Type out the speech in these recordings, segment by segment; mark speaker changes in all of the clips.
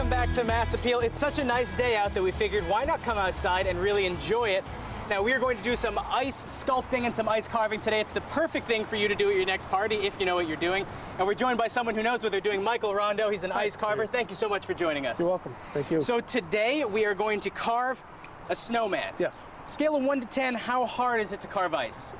Speaker 1: Welcome back to Mass Appeal. It's such a nice day out that we figured why not come outside and really enjoy it. Now we are going to do some ice sculpting and some ice carving today. It's the perfect thing for you to do at your next party if you know what you're doing. And we're joined by someone who knows what they're doing, Michael Rondo. He's an ice carver. Thank you so much for joining us.
Speaker 2: You're welcome. Thank you.
Speaker 1: So today we are going to carve a snowman.
Speaker 2: Yes.
Speaker 1: Scale of 1 to 10, how hard is it to carve ice?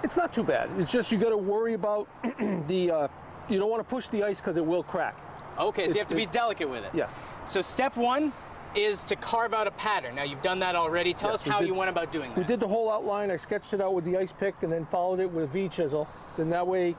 Speaker 2: It's not too bad. It's just you got to worry about the, you don't want to push the ice because it will crack.
Speaker 1: Okay, so you have to be delicate with it.
Speaker 2: Yes.
Speaker 1: So step 1 is to carve out a pattern. Now you've done that already. Tell us how you went about doing that.
Speaker 2: We did the whole outline. I sketched it out with the ice pick and then followed it with a V-chisel. Then that way,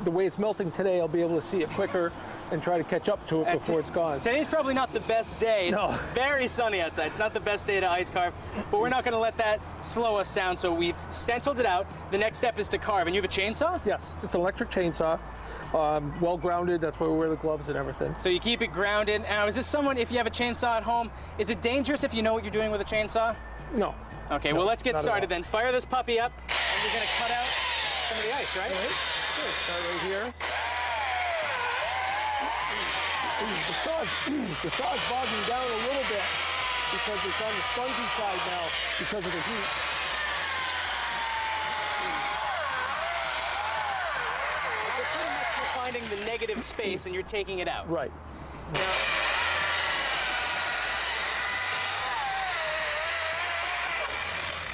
Speaker 2: the way it's melting today, I'll be able to see it quicker and try to catch up to it before it's gone.
Speaker 1: Today's probably not the best day.
Speaker 2: No.
Speaker 1: It's very sunny outside. It's not the best day to ice carve, but we're not going to let that slow us down. So we've stenciled it out. The next step is to carve. And you have a chainsaw?
Speaker 2: Yes, it's an electric chainsaw. Well grounded, that's why we wear the gloves and everything.
Speaker 1: So you keep it grounded. Now, is this someone, if you have a chainsaw at home, is it dangerous if you know what you're doing with a chainsaw?
Speaker 2: No.
Speaker 1: Okay,
Speaker 2: no,
Speaker 1: well, let's get started then.
Speaker 2: all.
Speaker 1: Fire this puppy up, and you're going to cut out some of the ice, right?
Speaker 2: All right. Good. Start right here. The saw's bogging down a little bit because it's on the spongy side now because of the heat.
Speaker 1: You're finding the negative space and you're taking it out.
Speaker 2: Right.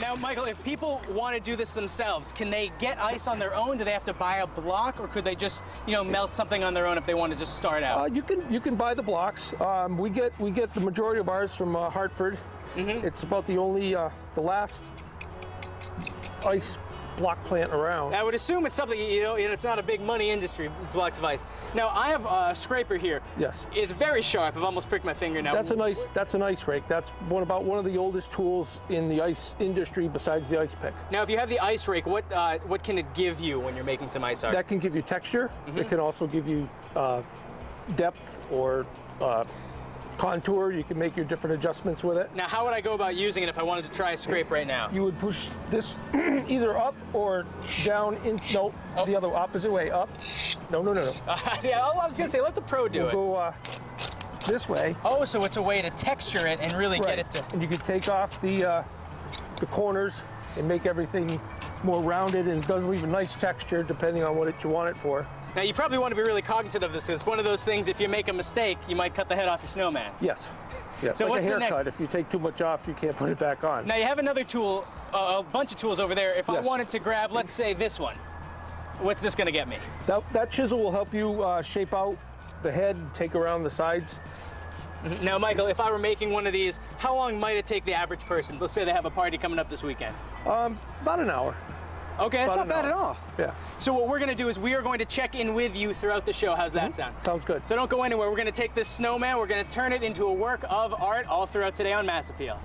Speaker 1: Now, Michael, if people want to do this themselves, can they get ice on their own? Do they have to buy a block, or could they just, melt something on their own if they want to just start out?
Speaker 2: You can buy the blocks. We get the majority of ours from Hartford. Mm-hmm. It's about the only the last ice block plant around.
Speaker 1: I would assume it's something, it's not a big money industry, blocks of ice. Now, I have a scraper here.
Speaker 2: Yes.
Speaker 1: It's very sharp. I've almost pricked my finger now.
Speaker 2: That's an ice rake. That's one of the oldest tools in the ice industry besides the ice pick.
Speaker 1: Now, if you have the ice rake, what can it give you when you're making some ice art?
Speaker 2: That can give you texture. Mm-hmm. It can also give you depth or contour. You can make your different adjustments with it.
Speaker 1: Now, how would I go about using it if I wanted to try a scrape right now?
Speaker 2: You would push this either up or down the other opposite way, up. No.
Speaker 1: Yeah, I was gonna say, let the pro do it.
Speaker 2: Go this way.
Speaker 1: Oh, so it's a way to texture it and really get it to...
Speaker 2: And you can take off the corners and make everything more rounded, and it does leave a nice texture depending on what you want it for.
Speaker 1: Now, you probably want to be really cognizant of this. It's one of those things, if you make a mistake, you might cut the head off your snowman.
Speaker 2: Yes. Yeah,
Speaker 1: so
Speaker 2: like
Speaker 1: what's
Speaker 2: a
Speaker 1: the
Speaker 2: haircut.
Speaker 1: next?
Speaker 2: If you take too much off, you can't put it back on.
Speaker 1: Now, you have another tool, a bunch of tools over there. If I wanted to grab, let's say, this one, what's this going to get me?
Speaker 2: That chisel will help you shape out the head, take around the sides.
Speaker 1: Now, Michael, if I were making one of these, how long might it take the average person? Let's say they have a party coming up this weekend.
Speaker 2: About an hour.
Speaker 1: Okay, that's not bad at all.
Speaker 2: Yeah.
Speaker 1: So what we're going to do is we are going to check in with you throughout the show. How's that sound?
Speaker 2: Sounds good.
Speaker 1: So don't go anywhere. We're going to take this snowman, we're going to turn it into a work of art all throughout today on Mass Appeal.